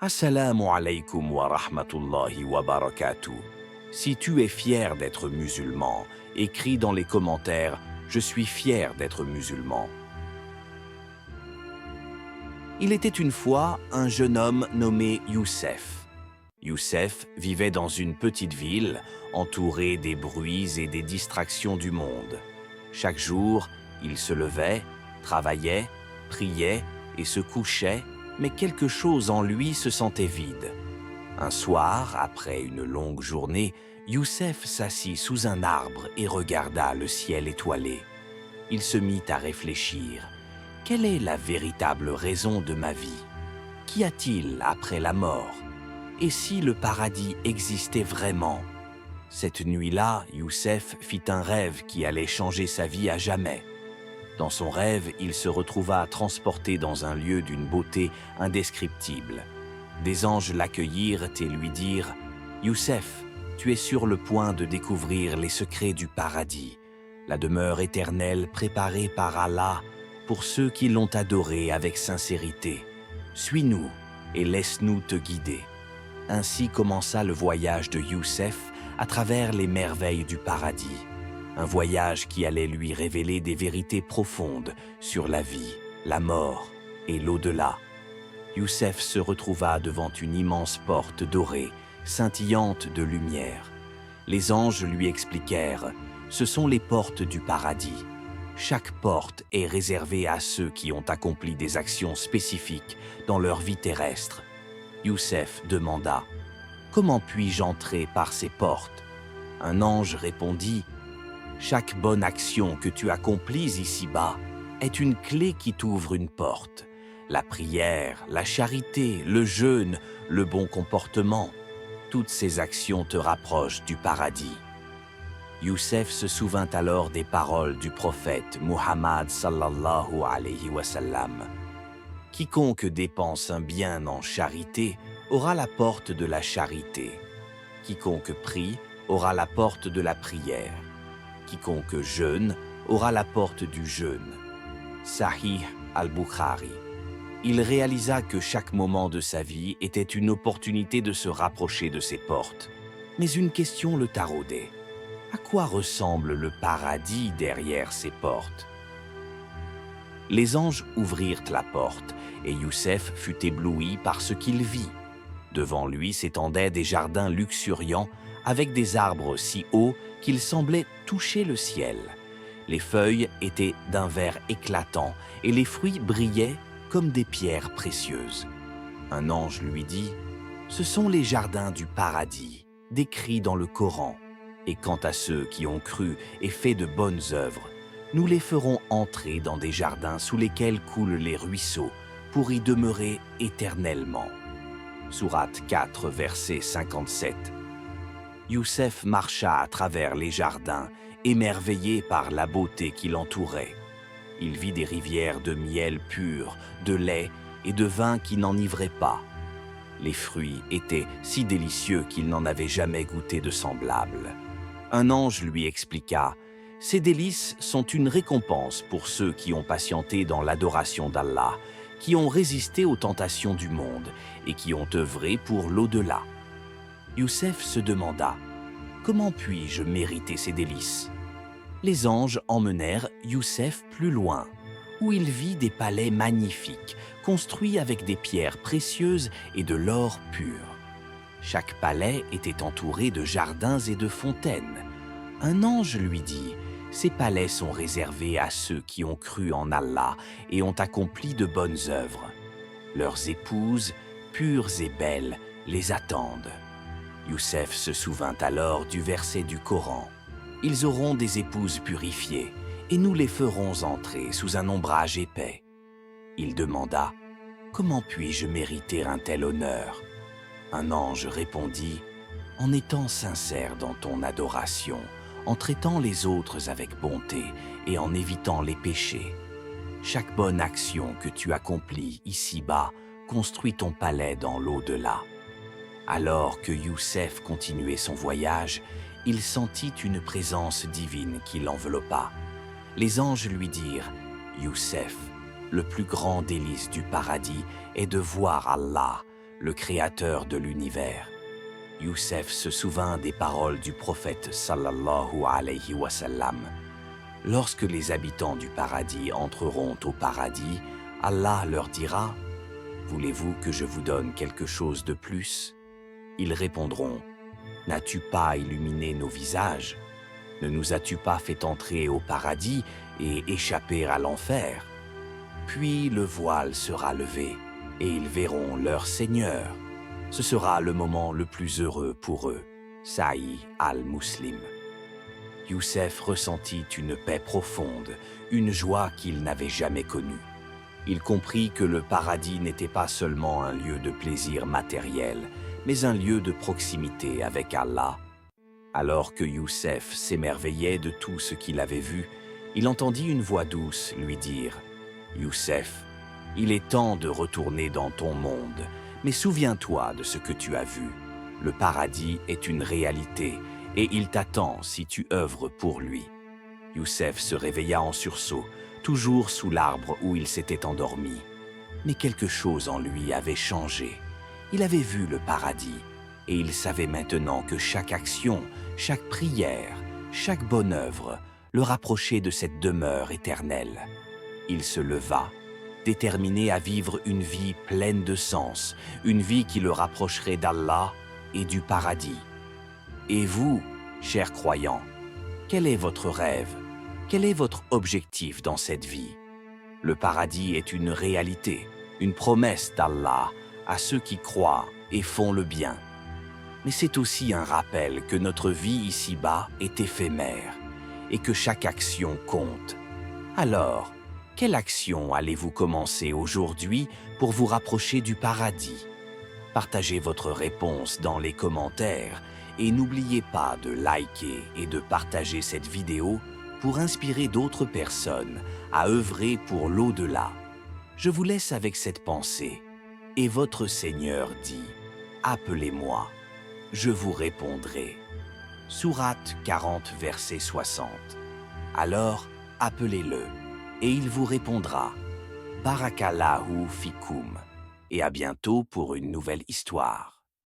Assalamu alaykum wa rahmatullahi wa barakatuh. Si tu es fier d'être musulman, écris dans les commentaires « Je suis fier d'être musulman ». Il était une fois un jeune homme nommé Youssef. Youssef vivait dans une petite ville, entouré des bruits et des distractions du monde. Chaque jour, il se levait, travaillait, priait et se couchait, mais quelque chose en lui se sentait vide. Un soir, après une longue journée, Youssef s'assit sous un arbre et regarda le ciel étoilé. Il se mit à réfléchir. Quelle est la véritable raison de ma vie? Qu'y a-t-il après la mort? Et si le paradis existait vraiment? Cette nuit-là, Youssef fit un rêve qui allait changer sa vie à jamais. Dans son rêve, il se retrouva transporté dans un lieu d'une beauté indescriptible. Des anges l'accueillirent et lui dirent « Youssef, tu es sur le point de découvrir les secrets du paradis, la demeure éternelle préparée par Allah pour ceux qui l'ont adoré avec sincérité. Suis-nous et laisse-nous te guider. » Ainsi commença le voyage de Youssef à travers les merveilles du paradis. Un voyage qui allait lui révéler des vérités profondes sur la vie, la mort et l'au-delà. Youssef se retrouva devant une immense porte dorée, scintillante de lumière. Les anges lui expliquèrent « Ce sont les portes du paradis. Chaque porte est réservée à ceux qui ont accompli des actions spécifiques dans leur vie terrestre. » Youssef demanda « Comment puis-je entrer par ces portes ?» Un ange répondit « Chaque bonne action que tu accomplis ici-bas est une clé qui t'ouvre une porte. La prière, la charité, le jeûne, le bon comportement, toutes ces actions te rapprochent du paradis. » Youssef se souvint alors des paroles du prophète Muhammad sallallahu alayhi wa sallam. « Quiconque dépense un bien en charité aura la porte de la charité. Quiconque prie aura la porte de la prière. Quiconque jeûne aura la porte du jeûne. » Sahih al-Bukhari. Il réalisa que chaque moment de sa vie était une opportunité de se rapprocher de ces portes. Mais une question le taraudait. À quoi ressemble le paradis derrière ces portes? Les anges ouvrirent la porte et Youssef fut ébloui par ce qu'il vit. Devant lui s'étendaient des jardins luxuriants avec des arbres si hauts qu'ils semblaient toucher le ciel. Les feuilles étaient d'un vert éclatant et les fruits brillaient comme des pierres précieuses. Un ange lui dit « Ce sont les jardins du paradis, décrits dans le Coran. Et quant à ceux qui ont cru et fait de bonnes œuvres, nous les ferons entrer dans des jardins sous lesquels coulent les ruisseaux pour y demeurer éternellement. » Sourate 4, verset 57. Youssef marcha à travers les jardins, émerveillé par la beauté qui l'entourait. Il vit des rivières de miel pur, de lait et de vin qui n'enivraient pas. Les fruits étaient si délicieux qu'il n'en avait jamais goûté de semblable. Un ange lui expliqua « Ces délices sont une récompense pour ceux qui ont patienté dans l'adoration d'Allah, qui ont résisté aux tentations du monde et qui ont œuvré pour l'au-delà. » Youssef se demanda « Comment puis-je mériter ces délices ?» Les anges emmenèrent Youssef plus loin, où il vit des palais magnifiques, construits avec des pierres précieuses et de l'or pur. Chaque palais était entouré de jardins et de fontaines. Un ange lui dit « Ces palais sont réservés à ceux qui ont cru en Allah et ont accompli de bonnes œuvres. Leurs épouses, pures et belles, les attendent. » Youssef se souvint alors du verset du Coran. « Ils auront des épouses purifiées, et nous les ferons entrer sous un ombrage épais. » Il demanda « Comment puis-je mériter un tel honneur ?» Un ange répondit « En étant sincère dans ton adoration, en traitant les autres avec bonté et en évitant les péchés. Chaque bonne action que tu accomplis ici-bas construit ton palais dans l'au-delà. » Alors que Youssef continuait son voyage, il sentit une présence divine qui l'enveloppa. Les anges lui dirent « Youssef, le plus grand délice du paradis est de voir Allah, le créateur de l'univers. Youssef se souvint des paroles du prophète sallallahu alayhi wa sallam. Lorsque les habitants du paradis entreront au paradis, Allah leur dira « Voulez-vous que je vous donne quelque chose de plus ?» Ils répondront « N'as-tu pas illuminé nos visages? Ne nous as-tu pas fait entrer au paradis et échapper à l'enfer ?» Puis le voile sera levé et ils verront leur Seigneur. Ce sera le moment le plus heureux pour eux. Sahih al-Muslim. Youssef ressentit une paix profonde, une joie qu'il n'avait jamais connue. Il comprit que le paradis n'était pas seulement un lieu de plaisir matériel, mais un lieu de proximité avec Allah. Alors que Youssef s'émerveillait de tout ce qu'il avait vu, il entendit une voix douce lui dire « Youssef, il est temps de retourner dans ton monde, mais souviens-toi de ce que tu as vu. Le paradis est une réalité et il t'attend si tu œuvres pour lui. » Youssef se réveilla en sursaut, toujours sous l'arbre où il s'était endormi. Mais quelque chose en lui avait changé. Il avait vu le paradis et il savait maintenant que chaque action, chaque prière, chaque bonne œuvre le rapprochait de cette demeure éternelle. Il se leva, déterminé à vivre une vie pleine de sens, une vie qui le rapprocherait d'Allah et du paradis. Et vous, chers croyants, quel est votre rêve? Quel est votre objectif dans cette vie? Le paradis est une réalité, une promesse d'Allah à ceux qui croient et font le bien. Mais c'est aussi un rappel que notre vie ici-bas est éphémère et que chaque action compte. Alors, quelle action allez-vous commencer aujourd'hui pour vous rapprocher du paradis? Partagez votre réponse dans les commentaires et n'oubliez pas de liker et de partager cette vidéo pour inspirer d'autres personnes à œuvrer pour l'au-delà. Je vous laisse avec cette pensée. Et votre Seigneur dit « Appelez-moi, je vous répondrai. » Sourate 40, verset 60. Alors, appelez-le, et il vous répondra. Barakallahu fikoum. Et à bientôt pour une nouvelle histoire.